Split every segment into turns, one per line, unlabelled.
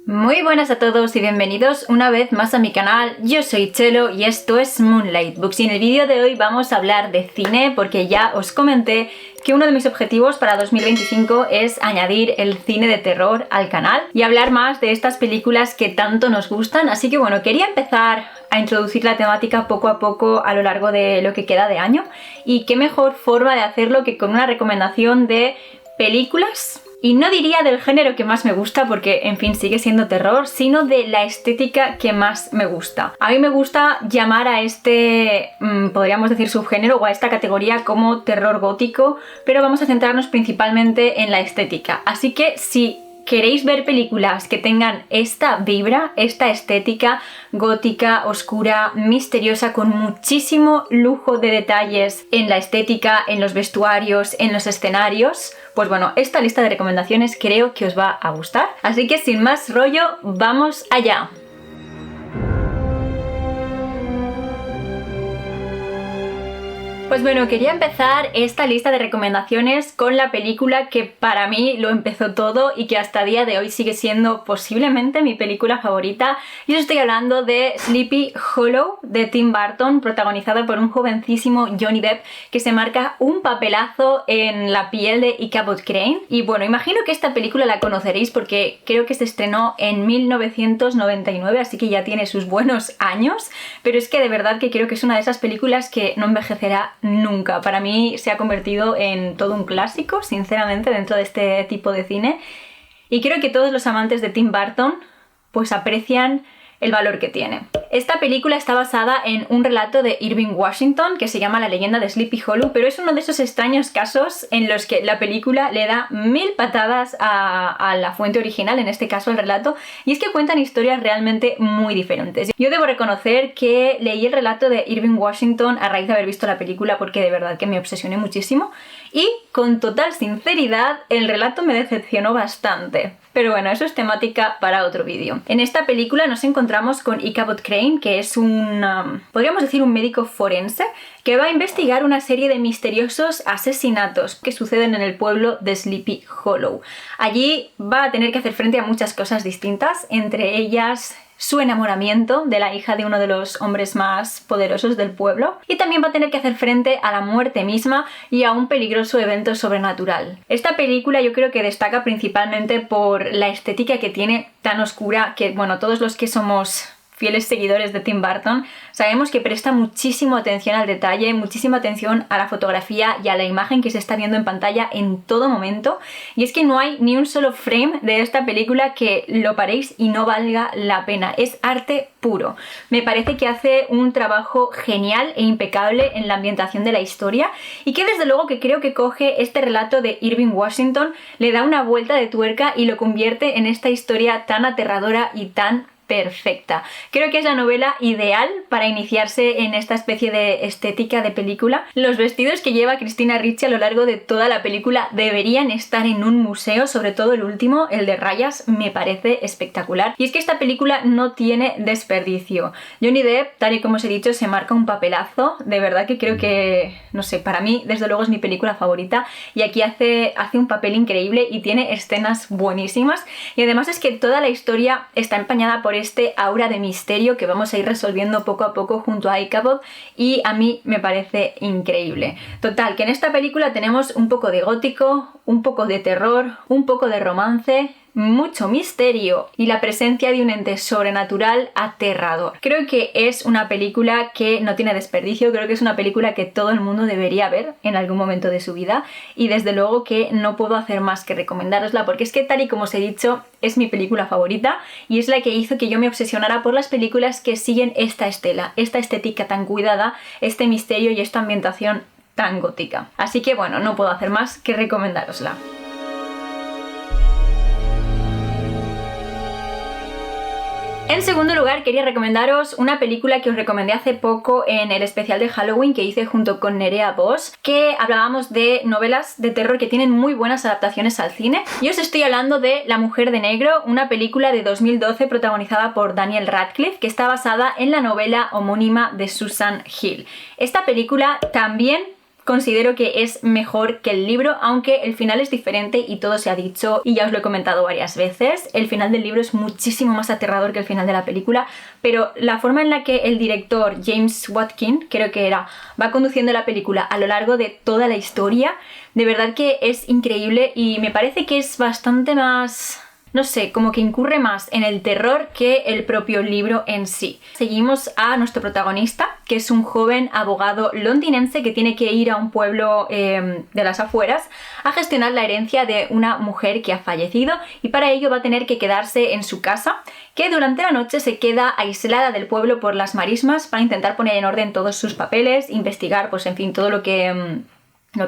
Muy buenas a todos y bienvenidos una vez más a mi canal. Yo soy Chelo y esto es Moonlight Books, y en el vídeo de hoy vamos a hablar de cine porque ya os comenté que uno de mis objetivos para 2025 es añadir el cine de terror al canal y hablar más de estas películas que tanto nos gustan. Así que bueno, quería empezar a introducir la temática poco a poco a lo largo de lo que queda de año, y qué mejor forma de hacerlo que con una recomendación de películas. Y no diría del género que más me gusta porque, en fin, sigue siendo terror, sino de la estética que más me gusta. A mí me gusta llamar a este, podríamos decir, subgénero o a esta categoría como terror gótico, pero vamos a centrarnos principalmente en la estética. Así que si queréis ver películas que tengan esta vibra, esta estética gótica, oscura, misteriosa, con muchísimo lujo de detalles en la estética, en los vestuarios, en los escenarios, pues bueno, esta lista de recomendaciones creo que os va a gustar. Así que sin más rollo, ¡vamos allá! Pues bueno, quería empezar esta lista de recomendaciones con la película que para mí lo empezó todo y que hasta día de hoy sigue siendo posiblemente mi película favorita. Y os estoy hablando de Sleepy Hollow de Tim Burton, protagonizada por un jovencísimo Johnny Depp que se marca un papelazo en la piel de Ichabod Crane. Y bueno, imagino que esta película la conoceréis porque creo que se estrenó en 1999, así que ya tiene sus buenos años, pero es que de verdad que creo que es una de esas películas que no envejecerá nunca. Para mí se ha convertido en todo un clásico, sinceramente, dentro de este tipo de cine, y creo que todos los amantes de Tim Burton pues aprecian el valor que tiene. Esta película está basada en un relato de Irving Washington que se llama La leyenda de Sleepy Hollow, pero es uno de esos extraños casos en los que la película le da 1000 patadas a la fuente original, en este caso el relato, y es que cuentan historias realmente muy diferentes. Yo debo reconocer que leí el relato de Irving Washington a raíz de haber visto la película porque de verdad que me obsesioné muchísimo, y con total sinceridad el relato me decepcionó bastante. Pero bueno, eso es temática para otro vídeo. En esta película nos encontramos con Ichabod Crane, que es podríamos decir un médico forense que va a investigar una serie de misteriosos asesinatos que suceden en el pueblo de Sleepy Hollow. Allí va a tener que hacer frente a muchas cosas distintas, entre ellas su enamoramiento de la hija de uno de los hombres más poderosos del pueblo, y también va a tener que hacer frente a la muerte misma y a un peligroso evento sobrenatural. Esta película yo creo que destaca principalmente por la estética que tiene, tan oscura que, bueno, todos los que somos fieles seguidores de Tim Burton sabemos que presta muchísima atención al detalle, muchísima atención a la fotografía y a la imagen que se está viendo en pantalla en todo momento, y es que no hay ni un solo frame de esta película que lo paréis y no valga la pena. Es arte puro. Me parece que hace un trabajo genial e impecable en la ambientación de la historia, y que desde luego que creo que coge este relato de Irving Washington, le da una vuelta de tuerca y lo convierte en esta historia tan aterradora y tan perfecta. Creo que es la novela ideal para iniciarse en esta especie de estética de película. Los vestidos que lleva Christina Ricci a lo largo de toda la película deberían estar en un museo, sobre todo el último, el de rayas, me parece espectacular. Y es que esta película no tiene desperdicio. Johnny Depp, tal y como os he dicho, se marca un papelazo. De verdad que creo que, no sé, para mí desde luego es mi película favorita, y aquí hace un papel increíble y tiene escenas buenísimas, y además es que toda la historia está empañada por este aura de misterio que vamos a ir resolviendo poco a poco junto a Ichabod, y a mí me parece increíble. Total, que en esta película tenemos un poco de gótico, un poco de terror, un poco de romance, mucho misterio y la presencia de un ente sobrenatural aterrador. Creo que es una película que no tiene desperdicio, creo que es una película que todo el mundo debería ver en algún momento de su vida, y desde luego que no puedo hacer más que recomendárosla porque es que, tal y como os he dicho, es mi película favorita y es la que hizo que yo me obsesionara por las películas que siguen esta estela, esta estética tan cuidada, este misterio y esta ambientación tan gótica. Así que bueno, no puedo hacer más que recomendárosla. En segundo lugar, quería recomendaros una película que os recomendé hace poco en el especial de Halloween que hice junto con Nerea Bosch, que hablábamos de novelas de terror que tienen muy buenas adaptaciones al cine. Y os estoy hablando de La mujer de negro, una película de 2012 protagonizada por Daniel Radcliffe, que está basada en la novela homónima de Susan Hill. Esta película también considero que es mejor que el libro, aunque el final es diferente y todo se ha dicho y ya os lo he comentado varias veces. El final del libro es muchísimo más aterrador que el final de la película, pero la forma en la que el director James Watkin, creo que era, va conduciendo la película a lo largo de toda la historia, de verdad que es increíble y me parece que es bastante más... no sé, como que incurre más en el terror que el propio libro en sí. Seguimos a nuestro protagonista, que es un joven abogado londinense que tiene que ir a un pueblo de las afueras a gestionar la herencia de una mujer que ha fallecido y para ello va a tener que quedarse en su casa, que durante la noche se queda aislada del pueblo por las marismas para intentar poner en orden todos sus papeles, investigar, pues en fin, todo lo que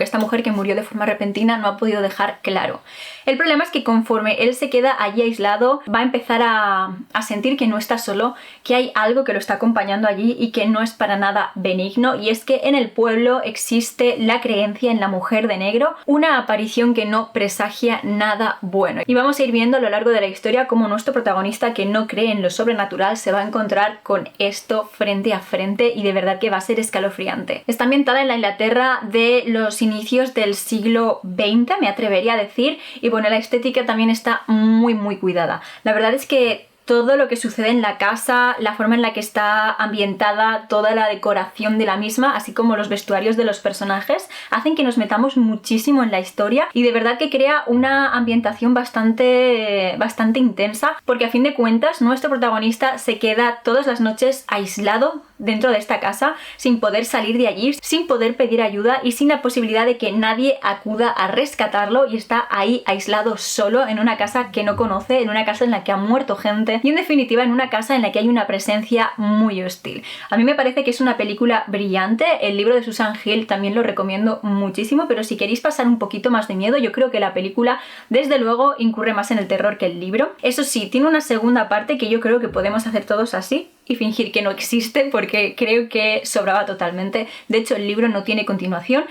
esta mujer que murió de forma repentina no ha podido dejar claro. El problema es que conforme él se queda allí aislado, va a empezar a sentir que no está solo, que hay algo que lo está acompañando allí y que no es para nada benigno, y es que en el pueblo existe la creencia en la mujer de negro, una aparición que no presagia nada bueno. Y vamos a ir viendo a lo largo de la historia cómo nuestro protagonista, que no cree en lo sobrenatural, se va a encontrar con esto frente a frente y de verdad que va a ser escalofriante. Está ambientada en la Inglaterra de los inicios del siglo XX, me atrevería a decir, y bueno, la estética también está muy cuidada. La verdad es que todo lo que sucede en la casa, la forma en la que está ambientada, toda la decoración de la misma, así como los vestuarios de los personajes, hacen que nos metamos muchísimo en la historia y de verdad que crea una ambientación bastante intensa, porque a fin de cuentas nuestro protagonista se queda todas las noches aislado dentro de esta casa, sin poder salir de allí, sin poder pedir ayuda y sin la posibilidad de que nadie acuda a rescatarlo, y está ahí aislado solo en una casa que no conoce, en una casa en la que ha muerto gente y en definitiva en una casa en la que hay una presencia muy hostil. A mí me parece que es una película brillante. El libro de Susan Hill también lo recomiendo muchísimo, pero si queréis pasar un poquito más de miedo, yo creo que la película desde luego incurre más en el terror que el libro. Eso sí, tiene una segunda parte que yo creo que podemos hacer todos así y fingir que no existe, porque creo que sobraba totalmente. De hecho, el libro no tiene continuación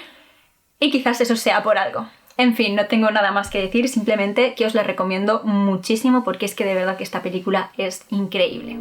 y quizás eso sea por algo. En fin, no tengo nada más que decir, simplemente que os la recomiendo muchísimo porque es que de verdad que esta película es increíble.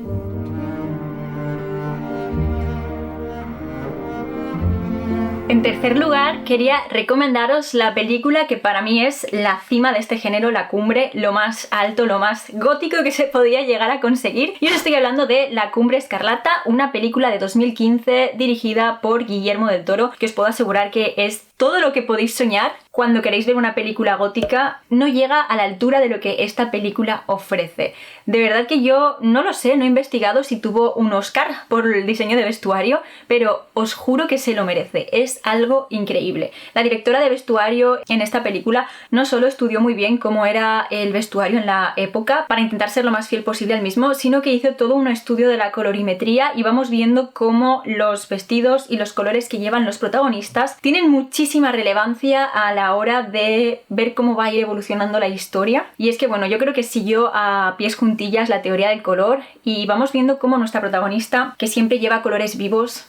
En tercer lugar, quería recomendaros la película que para mí es la cima de este género, la cumbre, lo más alto, lo más gótico que se podía llegar a conseguir. Y os estoy hablando de La Cumbre Escarlata, una película de 2015 dirigida por Guillermo del Toro, que os puedo asegurar que es todo lo que podéis soñar cuando queréis ver una película gótica. No llega a la altura de lo que esta película ofrece. De verdad que yo no lo sé, no he investigado si tuvo un Oscar por el diseño de vestuario, pero os juro que se lo merece. Es algo increíble. La directora de vestuario en esta película no solo estudió muy bien cómo era el vestuario en la época para intentar ser lo más fiel posible al mismo, sino que hizo todo un estudio de la colorimetría y vamos viendo cómo los vestidos y los colores que llevan los protagonistas tienen muchísima relevancia a la hora de ver cómo va a ir evolucionando la historia. Y es que bueno, yo creo que siguió a pies juntillas la teoría del color y vamos viendo cómo nuestra protagonista, que siempre lleva colores vivos,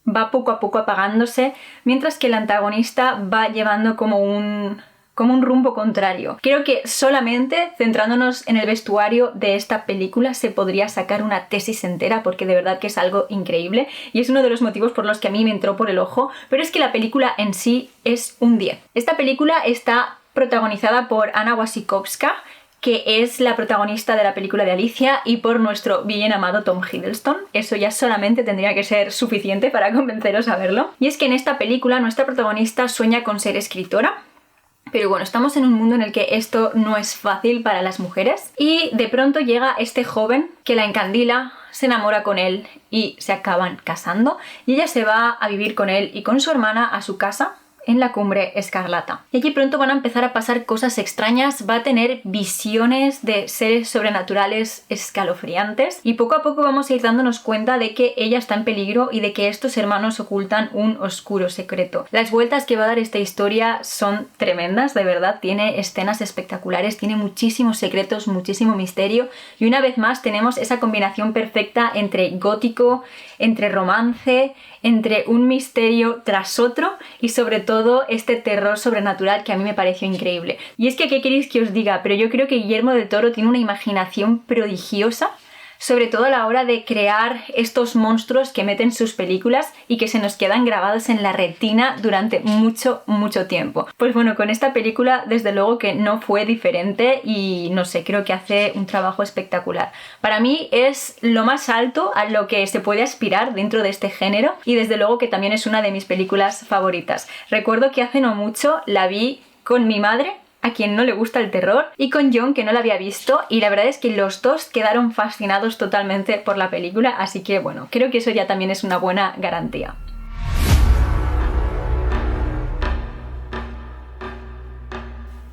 va poco a poco apagándose, mientras que el antagonista va llevando como un rumbo contrario. Creo que solamente centrándonos en el vestuario de esta película se podría sacar una tesis entera, porque de verdad que es algo increíble y es uno de los motivos por los que a mí me entró por el ojo, pero es que la película en sí es un 10. Esta película está protagonizada por Anna Wasikowska, que es la protagonista de la película de Alicia, y por nuestro bien amado Tom Hiddleston. Eso ya solamente tendría que ser suficiente para convenceros a verlo. Y es que en esta película nuestra protagonista sueña con ser escritora, pero bueno, estamos en un mundo en el que esto no es fácil para las mujeres y de pronto llega este joven que la encandila, se enamora con él y se acaban casando, y ella se va a vivir con él y con su hermana a su casa en la Cumbre Escarlata. Y allí pronto van a empezar a pasar cosas extrañas, va a tener visiones de seres sobrenaturales escalofriantes y poco a poco vamos a ir dándonos cuenta de que ella está en peligro y de que estos hermanos ocultan un oscuro secreto. Las vueltas que va a dar esta historia son tremendas, de verdad, tiene escenas espectaculares, tiene muchísimos secretos, muchísimo misterio, y una vez más tenemos esa combinación perfecta entre gótico, entre romance, entre un misterio tras otro y sobre todo este terror sobrenatural que a mí me pareció increíble. Y es que, ¿qué queréis que os diga? Pero yo creo que Guillermo del Toro tiene una imaginación prodigiosa sobre todo a la hora de crear estos monstruos que meten sus películas y que se nos quedan grabados en la retina durante mucho, mucho tiempo. Pues bueno, con esta película desde luego que no fue diferente y no sé, creo que hace un trabajo espectacular. Para mí es lo más alto a lo que se puede aspirar dentro de este género y desde luego que también es una de mis películas favoritas. Recuerdo que hace no mucho la vi con mi madre, a quien no le gusta el terror, y con John, que no la había visto, y la verdad es que los dos quedaron fascinados totalmente por la película, así que bueno, creo que eso ya también es una buena garantía.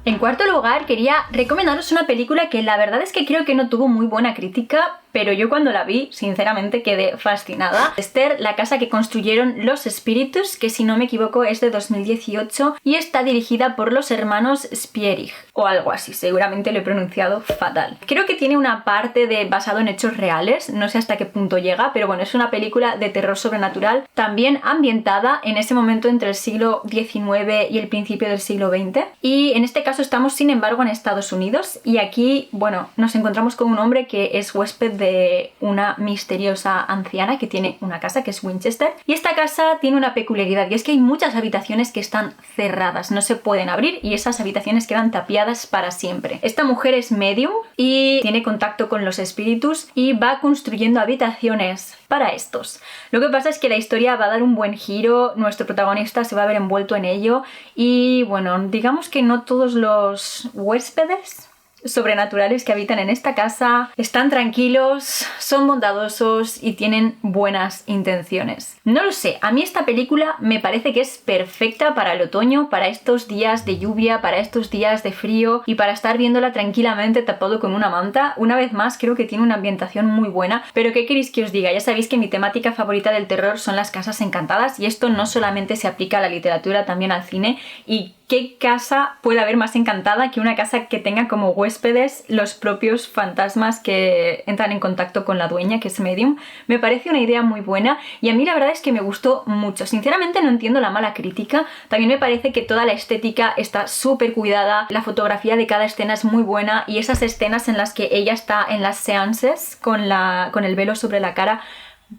En cuarto lugar, quería recomendaros una película que la verdad es que creo que no tuvo muy buena crítica, pero yo cuando la vi, sinceramente, quedé fascinada. Esther, la casa que construyeron los espíritus, que si no me equivoco es de 2018 y está dirigida por los hermanos Spierig, o algo así, seguramente lo he pronunciado fatal. Creo que tiene una parte de basado en hechos reales, no sé hasta qué punto llega, pero bueno, es una película de terror sobrenatural, también ambientada en ese momento entre el siglo XIX y el principio del siglo XX. Y en este caso estamos, sin embargo, en Estados Unidos y aquí, bueno, nos encontramos con un hombre que es huésped de una misteriosa anciana que tiene una casa que es Winchester, y esta casa tiene una peculiaridad y es que hay muchas habitaciones que están cerradas, no se pueden abrir y esas habitaciones quedan tapiadas para siempre. Esta mujer es medium y tiene contacto con los espíritus y va construyendo habitaciones para estos. Lo que pasa es que la historia va a dar un buen giro, nuestro protagonista se va a ver envuelto en ello y bueno, digamos que no todos los huéspedes sobrenaturales que habitan en esta casa están tranquilos, son bondadosos y tienen buenas intenciones. No lo sé, a mí esta película me parece que es perfecta para el otoño, para estos días de lluvia, para estos días de frío y para estar viéndola tranquilamente tapado con una manta. Una vez más, creo que tiene una ambientación muy buena, pero ¿qué queréis que os diga? Ya sabéis que mi temática favorita del terror son las casas encantadas y esto no solamente se aplica a la literatura, también al cine. Y ¿qué casa puede haber más encantada que una casa que tenga como huéspedes los propios fantasmas que entran en contacto con la dueña, que es medium? Me parece una idea muy buena y a mí la verdad es que me gustó mucho. Sinceramente no entiendo la mala crítica. También me parece que toda la estética está súper cuidada, la fotografía de cada escena es muy buena y esas escenas en las que ella está en las seances con el velo sobre la cara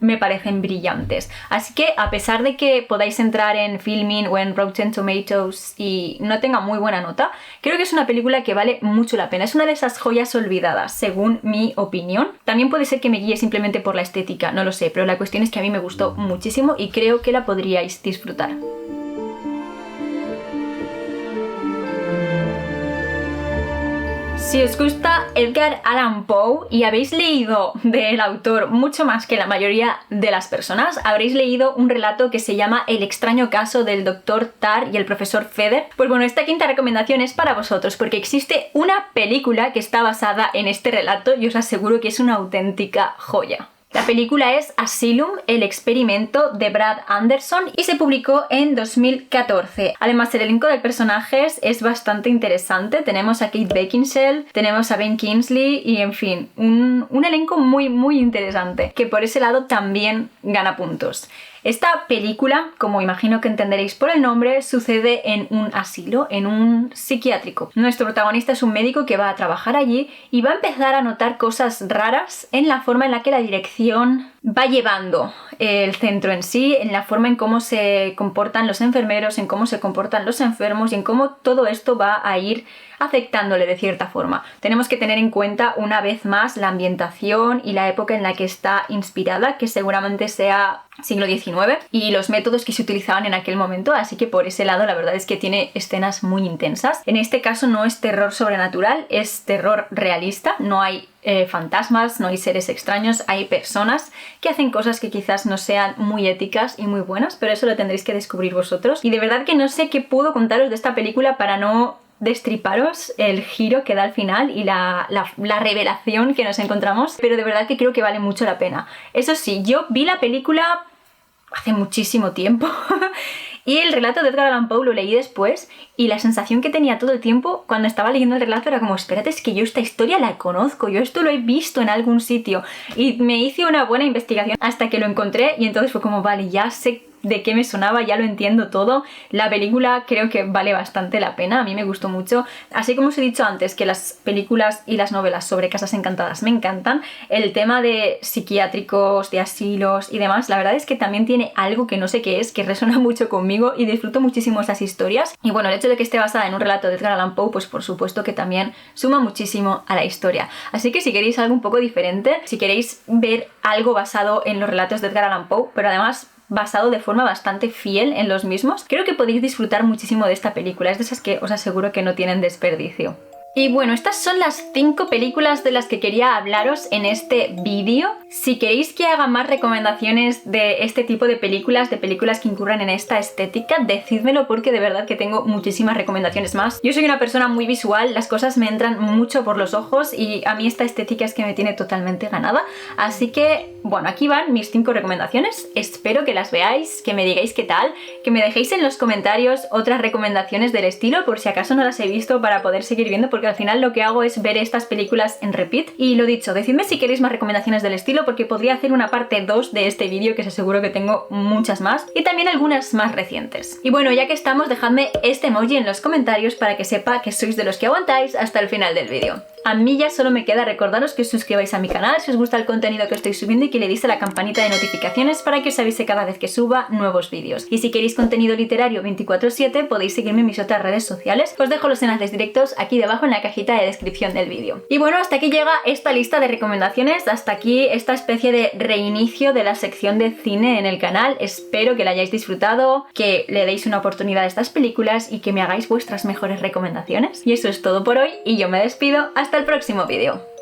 me parecen brillantes. Así que a pesar de que podáis entrar en Filmin o en Rotten Tomatoes y no tenga muy buena nota, creo que es una película que vale mucho la pena. Es una de esas joyas olvidadas, según mi opinión. También puede ser que me guíe simplemente por la estética, no lo sé, pero la cuestión es que a mí me gustó muchísimo y creo que la podríais disfrutar. Si os gusta Edgar Allan Poe y habéis leído del autor mucho más que la mayoría de las personas, habréis leído un relato que se llama El extraño caso del Dr. Tar y el profesor Feder. Pues bueno, esta quinta recomendación es para vosotros porque existe una película que está basada en este relato y os aseguro que es una auténtica joya. La película es Asylum, el experimento de Brad Anderson y se publicó en 2014. Además, el elenco de personajes es bastante interesante. Tenemos a Kate Beckinsale, tenemos a Ben Kingsley y, en fin, un elenco muy, muy interesante que por ese lado también gana puntos. Esta película, como imagino que entenderéis por el nombre, sucede en un asilo, en un psiquiátrico. Nuestro protagonista es un médico que va a trabajar allí y va a empezar a notar cosas raras en la forma en la que la dirección va llevando el centro en sí, en la forma en cómo se comportan los enfermeros, en cómo se comportan los enfermos y en cómo todo esto va a ir afectándole de cierta forma. Tenemos que tener en cuenta una vez más la ambientación y la época en la que está inspirada, que seguramente sea siglo XIX, y los métodos que se utilizaban en aquel momento, así que por ese lado la verdad es que tiene escenas muy intensas. En este caso no es terror sobrenatural, es terror realista, no hay fantasmas, no hay seres extraños, hay personas que hacen cosas que quizás no sean muy éticas y muy buenas, pero eso lo tendréis que descubrir vosotros. Y de verdad que no sé qué puedo contaros de esta película para no destriparos el giro que da al final y la revelación que nos encontramos, pero de verdad que creo que vale mucho la pena. Eso sí, yo vi la película hace muchísimo tiempo y el relato de Edgar Allan Poe lo leí después y la sensación que tenía todo el tiempo cuando estaba leyendo el relato era como, espérate, es que yo esta historia la conozco, yo esto lo he visto en algún sitio, y me hice una buena investigación hasta que lo encontré y entonces fue como, vale, ya sé de qué me sonaba, ya lo entiendo todo. La película creo que vale bastante la pena, a mí me gustó mucho. Así como os he dicho antes que las películas y las novelas sobre casas encantadas me encantan, el tema de psiquiátricos, de asilos y demás, la verdad es que también tiene algo que no sé qué es, que resuena mucho conmigo y disfruto muchísimo esas historias. Y bueno, el hecho de que esté basada en un relato de Edgar Allan Poe, pues por supuesto que también suma muchísimo a la historia. Así que si queréis algo un poco diferente, si queréis ver algo basado en los relatos de Edgar Allan Poe, pero además basado de forma bastante fiel en los mismos, creo que podéis disfrutar muchísimo de esta película. Es de esas que os aseguro que no tienen desperdicio. Y bueno, estas son las 5 películas de las que quería hablaros en este vídeo. Si queréis que haga más recomendaciones de este tipo de películas que incurran en esta estética, decídmelo porque de verdad que tengo muchísimas recomendaciones más. Yo soy una persona muy visual, las cosas me entran mucho por los ojos y a mí esta estética es que me tiene totalmente ganada. Así que, bueno, aquí van mis 5 recomendaciones. Espero que las veáis, que me digáis qué tal, que me dejéis en los comentarios otras recomendaciones del estilo por si acaso no las he visto para poder seguir viendo, porque al final lo que hago es ver estas películas en repeat. Y lo dicho, decidme si queréis más recomendaciones del estilo porque podría hacer una parte 2 de este vídeo, que os aseguro que tengo muchas más y también algunas más recientes. Y bueno, ya que estamos, dejadme este emoji en los comentarios para que sepa que sois de los que aguantáis hasta el final del vídeo. A mí ya solo me queda recordaros que os suscribáis a mi canal si os gusta el contenido que estoy subiendo y que le deis a la campanita de notificaciones para que os avise cada vez que suba nuevos vídeos. Y si queréis contenido literario 24/7 podéis seguirme en mis otras redes sociales. Os dejo los enlaces directos aquí debajo en la cajita de descripción del vídeo. Y bueno, hasta aquí llega esta lista de recomendaciones, hasta aquí esta especie de reinicio de la sección de cine en el canal. Espero que la hayáis disfrutado, que le deis una oportunidad a estas películas y que me hagáis vuestras mejores recomendaciones. Y eso es todo por hoy y yo me despido hasta el próximo vídeo.